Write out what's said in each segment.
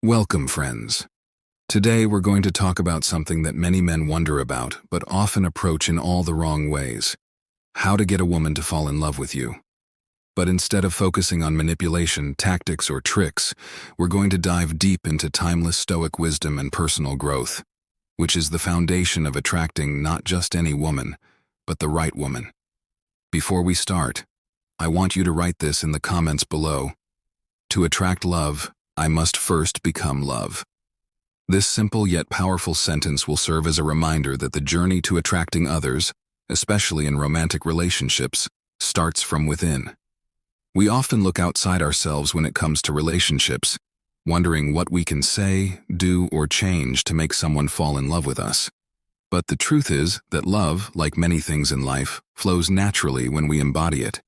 Welcome, friends. Today we're going to talk about something that many men wonder about, but often approach in all the wrong ways. How to get a woman to fall in love with you. But instead of focusing on manipulation, tactics, or tricks, we're going to dive deep into timeless Stoic wisdom and personal growth, which is the foundation of attracting not just any woman, but the right woman. Before we start, I want you to write this in the comments below. To attract love, I must first become love. This simple yet powerful sentence will serve as a reminder that the journey to attracting others, especially in romantic relationships, starts from within. We often look outside ourselves when it comes to relationships, wondering what we can say, do, or change to make someone fall in love with us. But the truth is that love, like many things in life, flows naturally when we embody it.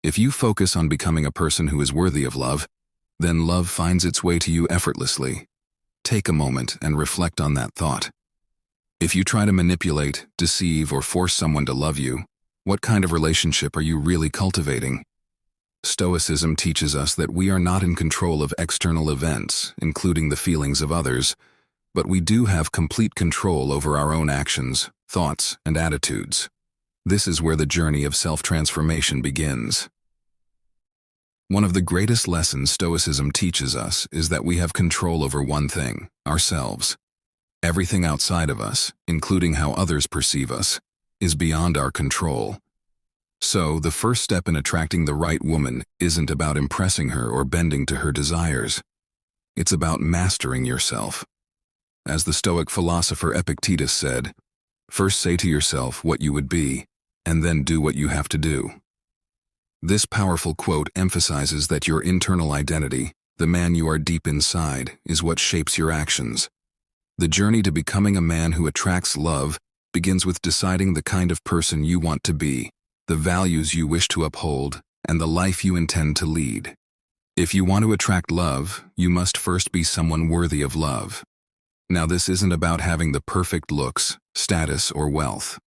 If you focus on becoming a person who is worthy of love, then love finds its way to you effortlessly. Take a moment and reflect on that thought. If you try to manipulate, deceive, or force someone to love you, what kind of relationship are you really cultivating? Stoicism teaches us that we are not in control of external events, including the feelings of others, but we do have complete control over our own actions, thoughts, and attitudes. This is where the journey of self-transformation begins. One of the greatest lessons Stoicism teaches us is that we have control over one thing, ourselves. Everything outside of us, including how others perceive us, is beyond our control. So, the first step in attracting the right woman isn't about impressing her or bending to her desires. It's about mastering yourself. As the Stoic philosopher Epictetus said, "First say to yourself what you would be, and then do what you have to do." This powerful quote emphasizes that your internal identity, the man you are deep inside, is what shapes your actions. The journey to becoming a man who attracts love begins with deciding the kind of person you want to be, the values you wish to uphold, and the life you intend to lead. If you want to attract love, you must first be someone worthy of love. Now, this isn't about having the perfect looks, status, or wealth.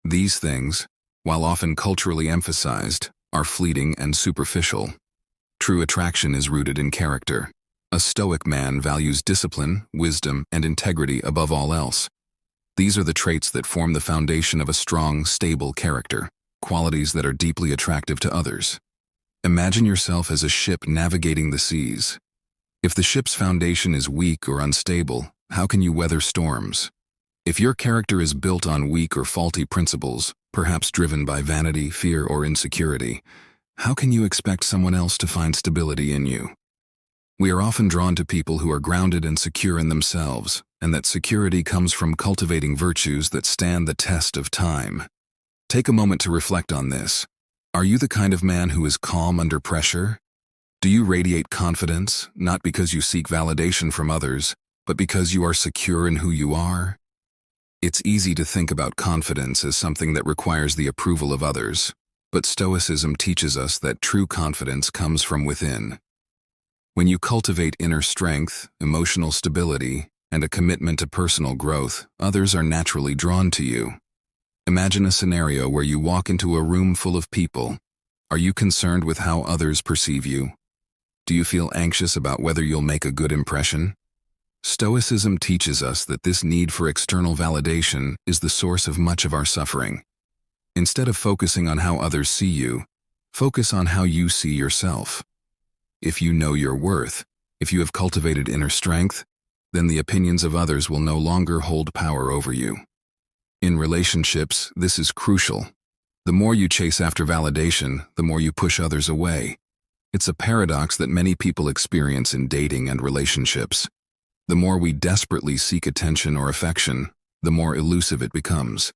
These things, while often culturally emphasized, are fleeting and superficial. True attraction is rooted in character. A Stoic man values discipline, wisdom, and integrity above all else. These are the traits that form the foundation of a strong, stable character, qualities that are deeply attractive to others. Imagine yourself as a ship navigating the seas. If the ship's foundation is weak or unstable, how can you weather storms? If your character is built on weak or faulty principles, perhaps driven by vanity, fear, or insecurity, how can you expect someone else to find stability in you? We are often drawn to people who are grounded and secure in themselves, and that security comes from cultivating virtues that stand the test of time. Take a moment to reflect on this. Are you the kind of man who is calm under pressure? Do you radiate confidence, not because you seek validation from others, but because you are secure in who you are? It's easy to think about confidence as something that requires the approval of others, but Stoicism teaches us that true confidence comes from within. When you cultivate inner strength, emotional stability, and a commitment to personal growth, others are naturally drawn to you. Imagine a scenario where you walk into a room full of people. Are you concerned with how others perceive you? Do you feel anxious about whether you'll make a good impression? Stoicism teaches us that this need for external validation is the source of much of our suffering. Instead of focusing on how others see you, focus on how you see yourself. If you know your worth, if you have cultivated inner strength, then the opinions of others will no longer hold power over you. In relationships, this is crucial. The more you chase after validation, the more you push others away. It's a paradox that many people experience in dating and relationships. The more we desperately seek attention or affection, the more elusive it becomes.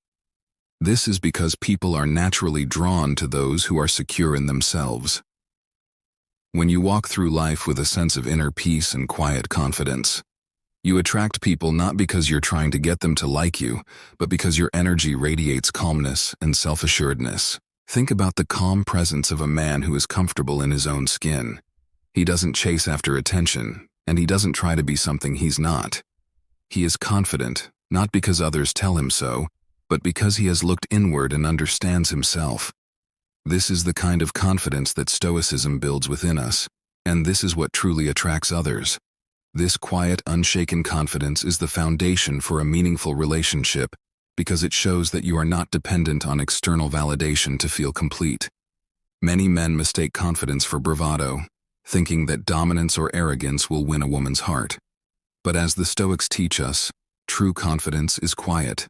This is because people are naturally drawn to those who are secure in themselves. When you walk through life with a sense of inner peace and quiet confidence, you attract people not because you're trying to get them to like you, but because your energy radiates calmness and self-assuredness. Think about the calm presence of a man who is comfortable in his own skin. He doesn't chase after attention, and he doesn't try to be something he's not. He is confident, not because others tell him so, but because he has looked inward and understands himself. This is the kind of confidence that Stoicism builds within us, and this is what truly attracts others. This quiet, unshaken confidence is the foundation for a meaningful relationship because it shows that you are not dependent on external validation to feel complete. Many men mistake confidence for bravado, thinking that dominance or arrogance will win a woman's heart. But as the Stoics teach us, true confidence is quiet.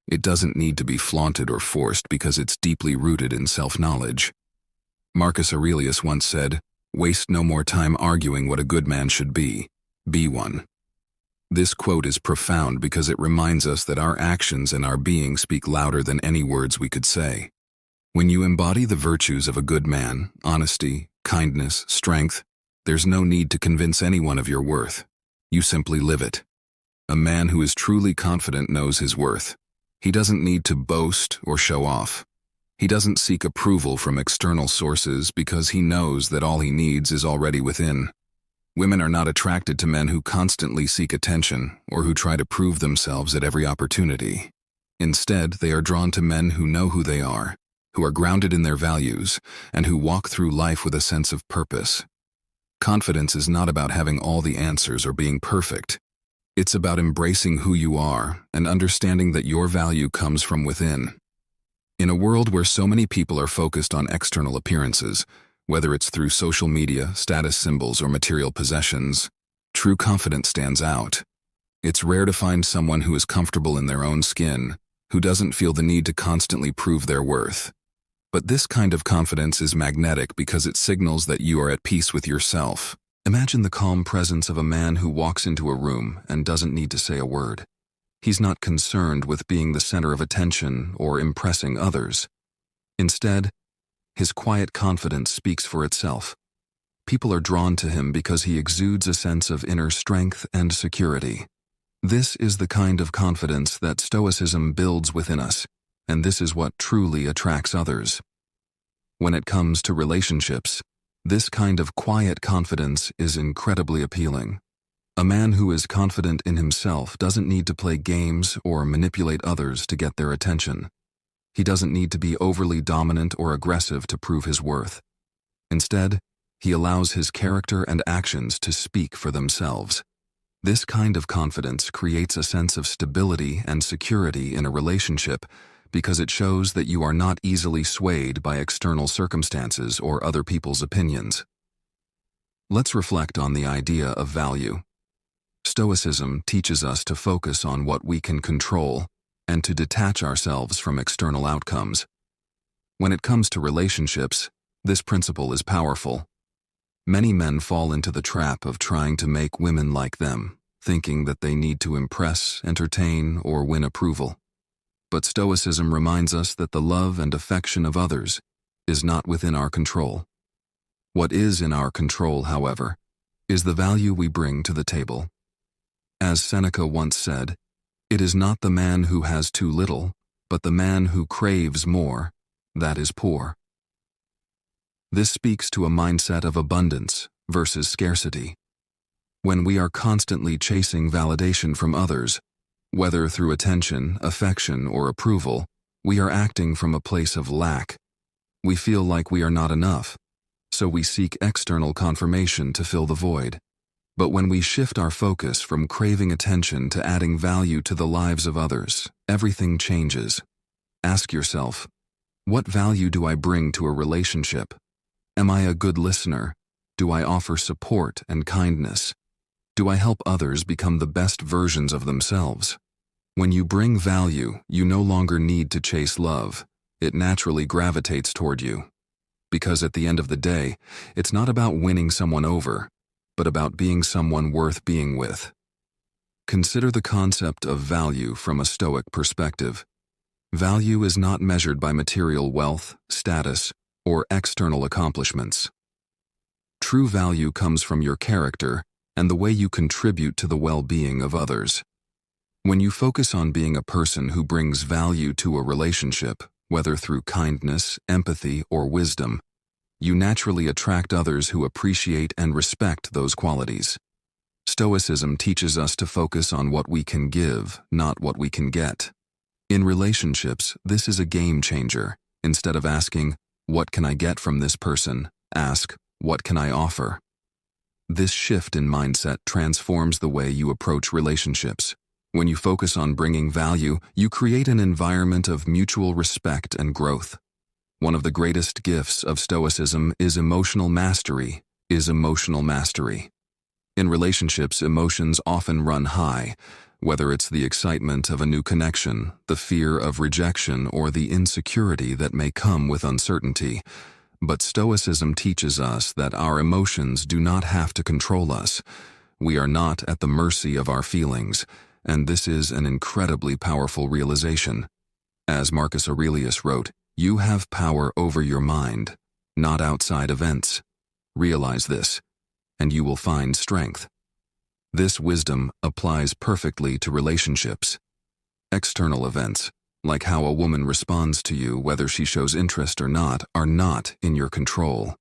It doesn't need to be flaunted or forced because it's deeply rooted in self-knowledge. Marcus Aurelius once said, "Waste no more time arguing what a good man should be one." This quote is profound because it reminds us that our actions and our being speak louder than any words we could say. When you embody the virtues of a good man, honesty, kindness, strength, there's no need to convince anyone of your worth. You simply live it. A man who is truly confident knows his worth. He doesn't need to boast or show off. He doesn't seek approval from external sources because he knows that all he needs is already within. Women are not attracted to men who constantly seek attention or who try to prove themselves at every opportunity. Instead, they are drawn to men who know who they are, who are grounded in their values, and who walk through life with a sense of purpose. Confidence is not about having all the answers or being perfect. It's about embracing who you are and understanding that your value comes from within. In a world where so many people are focused on external appearances, whether it's through social media, status symbols, or material possessions, true confidence stands out. It's rare to find someone who is comfortable in their own skin, who doesn't feel the need to constantly prove their worth. But this kind of confidence is magnetic because it signals that you are at peace with yourself. Imagine the calm presence of a man who walks into a room and doesn't need to say a word. He's not concerned with being the center of attention or impressing others. Instead, his quiet confidence speaks for itself. People are drawn to him because he exudes a sense of inner strength and security. This is the kind of confidence that Stoicism builds within us, and this is what truly attracts others. When it comes to relationships, this kind of quiet confidence is incredibly appealing. A man who is confident in himself doesn't need to play games or manipulate others to get their attention. He doesn't need to be overly dominant or aggressive to prove his worth. Instead, he allows his character and actions to speak for themselves. This kind of confidence creates a sense of stability and security in a relationship because it shows that you are not easily swayed by external circumstances or other people's opinions. Let's reflect on the idea of value. Stoicism teaches us to focus on what we can control and to detach ourselves from external outcomes. When it comes to relationships, this principle is powerful. Many men fall into the trap of trying to make women like them, thinking that they need to impress, entertain, or win approval. But Stoicism reminds us that the love and affection of others is not within our control. What is in our control, however, is the value we bring to the table. As Seneca once said, "It is not the man who has too little, but the man who craves more, that is poor." This speaks to a mindset of abundance versus scarcity. When we are constantly chasing validation from others, whether through attention, affection, or approval, we are acting from a place of lack. We feel like we are not enough, so we seek external confirmation to fill the void. But when we shift our focus from craving attention to adding value to the lives of others, everything changes. Ask yourself, what value do I bring to a relationship? Am I a good listener? Do I offer support and kindness? Do I help others become the best versions of themselves? When you bring value, you no longer need to chase love. It naturally gravitates toward you. Because at the end of the day, it's not about winning someone over, but about being someone worth being with. Consider the concept of value from a Stoic perspective. Value is not measured by material wealth, status, or external accomplishments. True value comes from your character and the way you contribute to the well-being of others. When you focus on being a person who brings value to a relationship, whether through kindness, empathy, or wisdom, you naturally attract others who appreciate and respect those qualities. Stoicism teaches us to focus on what we can give, not what we can get. In relationships, this is a game changer. Instead of asking, "What can I get from this person?" ask, "What can I offer?" This shift in mindset transforms the way you approach relationships. When you focus on bringing value, you create an environment of mutual respect and growth. One of the greatest gifts of Stoicism is emotional mastery. In relationships, emotions often run high, whether it's the excitement of a new connection, the fear of rejection, or the insecurity that may come with uncertainty. But Stoicism teaches us that our emotions do not have to control us. We are not at the mercy of our feelings, and this is an incredibly powerful realization. As Marcus Aurelius wrote, "You have power over your mind, not outside events. Realize this, and you will find strength." This wisdom applies perfectly to relationships. External events, like how a woman responds to you, whether she shows interest or not, are not in your control.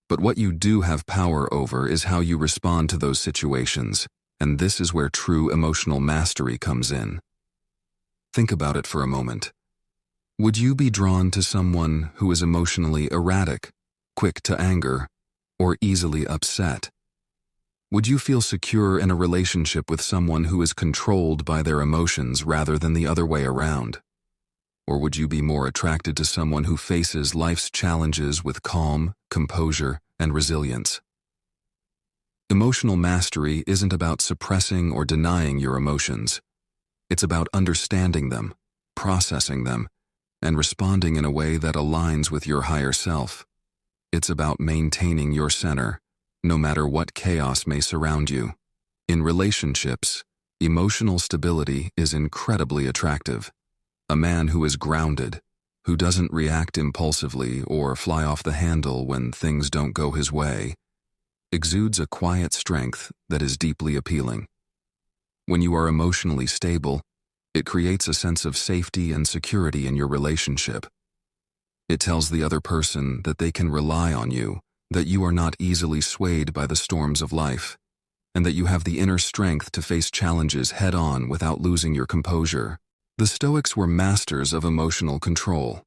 But what you do have power over is how you respond to those situations, and this is where true emotional mastery comes in. Think about it for a moment. Would you be drawn to someone who is emotionally erratic, quick to anger, or easily upset? Would you feel secure in a relationship with someone who is controlled by their emotions rather than the other way around? Or would you be more attracted to someone who faces life's challenges with calm, composure, and resilience? Emotional mastery isn't about suppressing or denying your emotions. It's about understanding them, processing them, and responding in a way that aligns with your higher self. It's about maintaining your center, no matter what chaos may surround you. In relationships, emotional stability is incredibly attractive. A man who is grounded, who doesn't react impulsively or fly off the handle when things don't go his way, exudes a quiet strength that is deeply appealing. When you are emotionally stable, it creates a sense of safety and security in your relationship. It tells the other person that they can rely on you, that you are not easily swayed by the storms of life, and that you have the inner strength to face challenges head-on without losing your composure. The Stoics were masters of emotional control.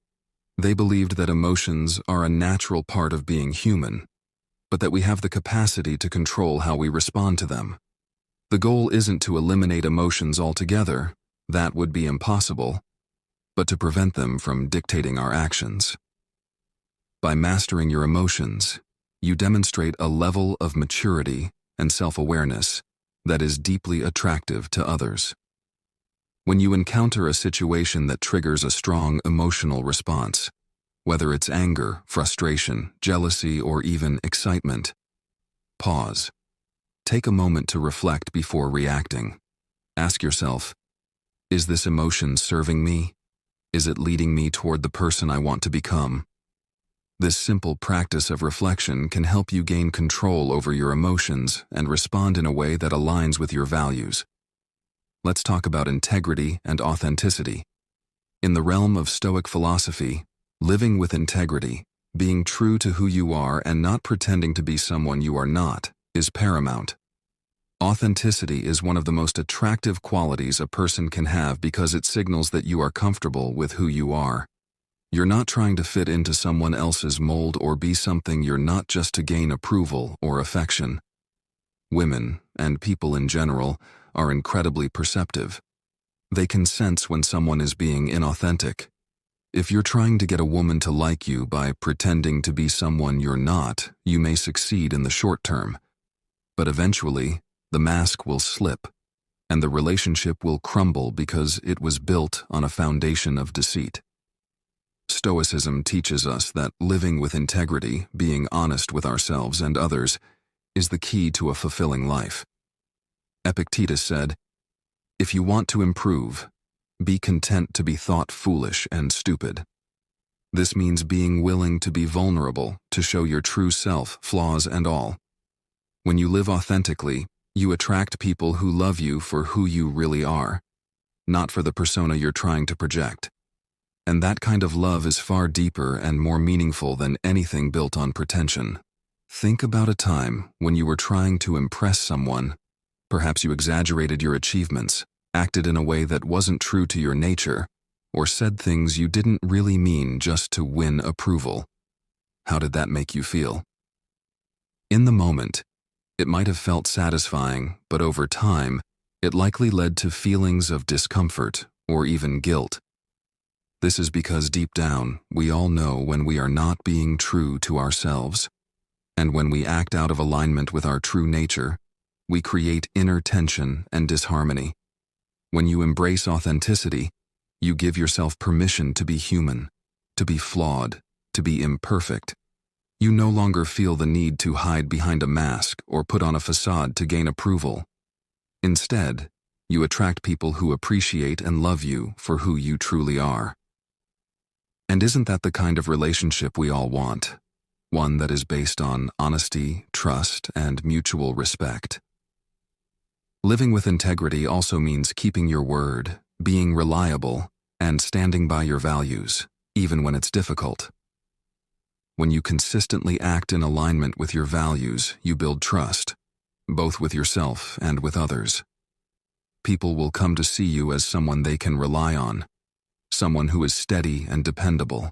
They believed that emotions are a natural part of being human, but that we have the capacity to control how we respond to them. The goal isn't to eliminate emotions altogether, that would be impossible, but to prevent them from dictating our actions. By mastering your emotions, you demonstrate a level of maturity and self-awareness that is deeply attractive to others. When you encounter a situation that triggers a strong emotional response, whether it's anger, frustration, jealousy, or even excitement, pause. Take a moment to reflect before reacting. Ask yourself, is this emotion serving me? Is it leading me toward the person I want to become? This simple practice of reflection can help you gain control over your emotions and respond in a way that aligns with your values. Let's talk about integrity and authenticity. In the realm of Stoic philosophy, living with integrity, being true to who you are and not pretending to be someone you are not, is paramount. Authenticity is one of the most attractive qualities a person can have because it signals that you are comfortable with who you are. You're not trying to fit into someone else's mold or be something you're not just to gain approval or affection. Women, and people in general, are incredibly perceptive. They can sense when someone is being inauthentic. If you're trying to get a woman to like you by pretending to be someone you're not, you may succeed in the short term. But eventually, the mask will slip, and the relationship will crumble because it was built on a foundation of deceit. Stoicism teaches us that living with integrity, being honest with ourselves and others, is the key to a fulfilling life. Epictetus said, "If you want to improve, be content to be thought foolish and stupid." This means being willing to be vulnerable, to show your true self, flaws and all. When you live authentically, you attract people who love you for who you really are, not for the persona you're trying to project. And that kind of love is far deeper and more meaningful than anything built on pretension. Think about a time when you were trying to impress someone. Perhaps you exaggerated your achievements, acted in a way that wasn't true to your nature, or said things you didn't really mean just to win approval. How did that make you feel? In the moment, It might have felt satisfying, but over time, it likely led to feelings of discomfort or even guilt. This is because deep down, we all know when we are not being true to ourselves. And when we act out of alignment with our true nature, we create inner tension and disharmony. When you embrace authenticity, you give yourself permission to be human, to be flawed, to be imperfect. You no longer feel the need to hide behind a mask or put on a facade to gain approval. Instead, you attract people who appreciate and love you for who you truly are. And isn't that the kind of relationship we all want? One that is based on honesty, trust, and mutual respect. Living with integrity also means keeping your word, being reliable, and standing by your values, even when it's difficult. When you consistently act in alignment with your values, you build trust, both with yourself and with others. People will come to see you as someone they can rely on, someone who is steady and dependable.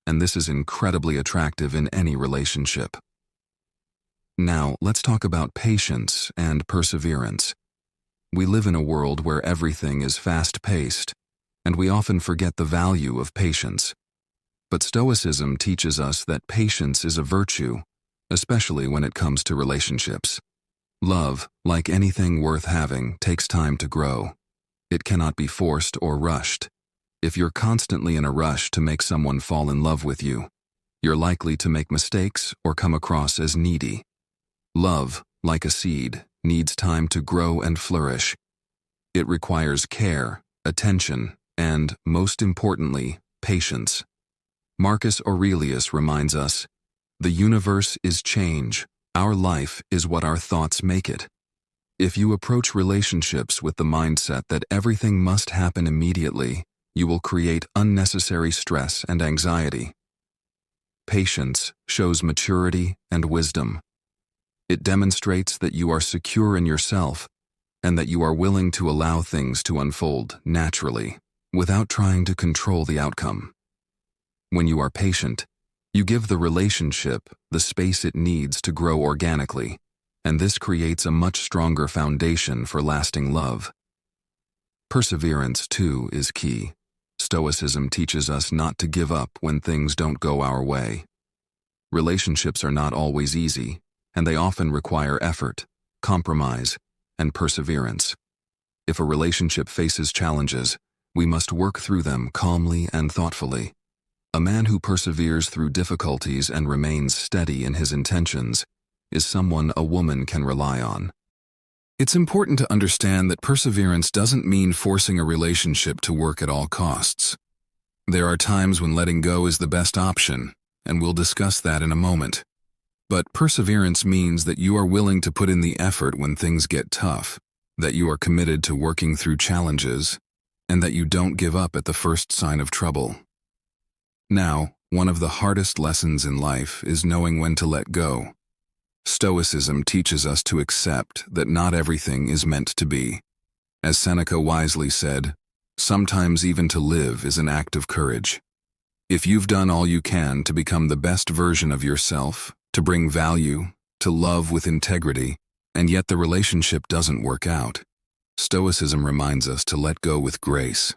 And this is incredibly attractive in any relationship. Now, let's talk about patience and perseverance. We live in a world where everything is fast-paced, and we often forget the value of patience. But Stoicism teaches us that patience is a virtue, especially when it comes to relationships. Love, like anything worth having, takes time to grow. It cannot be forced or rushed. If you're constantly in a rush to make someone fall in love with you, you're likely to make mistakes or come across as needy. Love, like a seed, needs time to grow and flourish. It requires care, attention, and, most importantly, patience. Marcus Aurelius reminds us, "The universe is change. Our life is what our thoughts make it." If you approach relationships with the mindset that everything must happen immediately, you will create unnecessary stress and anxiety. Patience shows maturity and wisdom. It demonstrates that you are secure in yourself and that you are willing to allow things to unfold naturally, without trying to control the outcome. When you are patient, you give the relationship the space it needs to grow organically, and this creates a much stronger foundation for lasting love. Perseverance, too, is key. Stoicism teaches us not to give up when things don't go our way. Relationships are not always easy, and they often require effort, compromise, and perseverance. If a relationship faces challenges, we must work through them calmly and thoughtfully. A man who perseveres through difficulties and remains steady in his intentions is someone a woman can rely on. It's important to understand that perseverance doesn't mean forcing a relationship to work at all costs. There are times when letting go is the best option, and we'll discuss that in a moment. But perseverance means that you are willing to put in the effort when things get tough, that you are committed to working through challenges, and that you don't give up at the first sign of trouble. Now, one of the hardest lessons in life is knowing when to let go. Stoicism teaches us to accept that not everything is meant to be. As Seneca wisely said, sometimes even to live is an act of courage. If you've done all you can to become the best version of yourself, to bring value, to love with integrity, and yet the relationship doesn't work out, Stoicism reminds us to let go with grace.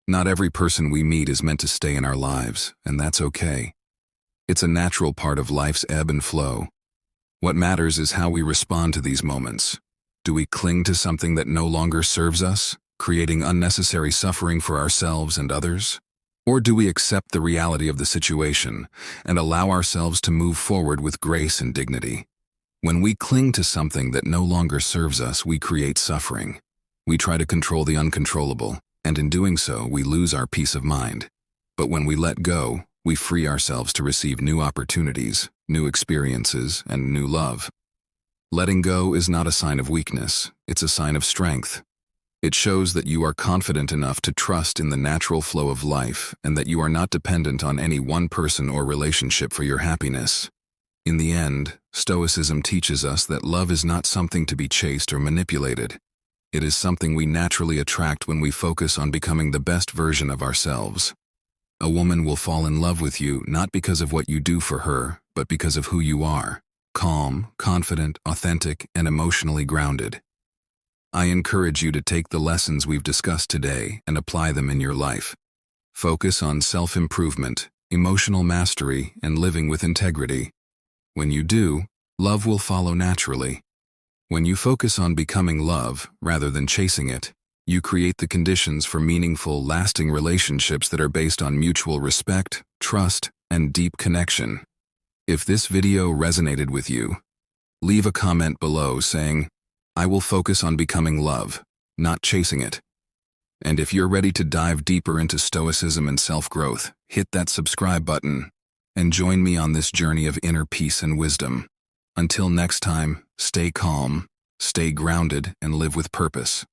Not every person we meet is meant to stay in our lives, and that's okay. It's a natural part of life's ebb and flow. What matters is how we respond to these moments. Do we cling to something that no longer serves us, creating unnecessary suffering for ourselves and others? Or do we accept the reality of the situation and allow ourselves to move forward with grace and dignity? When we cling to something that no longer serves us, we create suffering. We try to control the uncontrollable, and in doing so, we lose our peace of mind. But when we let go, we free ourselves to receive new opportunities, new experiences, and new love. Letting go is not a sign of weakness, it's a sign of strength. It shows that you are confident enough to trust in the natural flow of life and that you are not dependent on any one person or relationship for your happiness. In the end, Stoicism teaches us that love is not something to be chased or manipulated. It is something we naturally attract when we focus on becoming the best version of ourselves. A woman will fall in love with you not because of what you do for her, but because of who you are, calm, confident, authentic, and emotionally grounded. I encourage you to take the lessons we've discussed today and apply them in your life. Focus on self-improvement, emotional mastery, and living with integrity. When you do, love will follow naturally. When you focus on becoming love rather than chasing it, you create the conditions for meaningful, lasting relationships that are based on mutual respect, trust, and deep connection. If this video resonated with you, leave a comment below saying, "I will focus on becoming love, not chasing it." And if you're ready to dive deeper into Stoicism and self-growth, hit that subscribe button and join me on this journey of inner peace and wisdom. Until next time, stay calm, stay grounded, and live with purpose.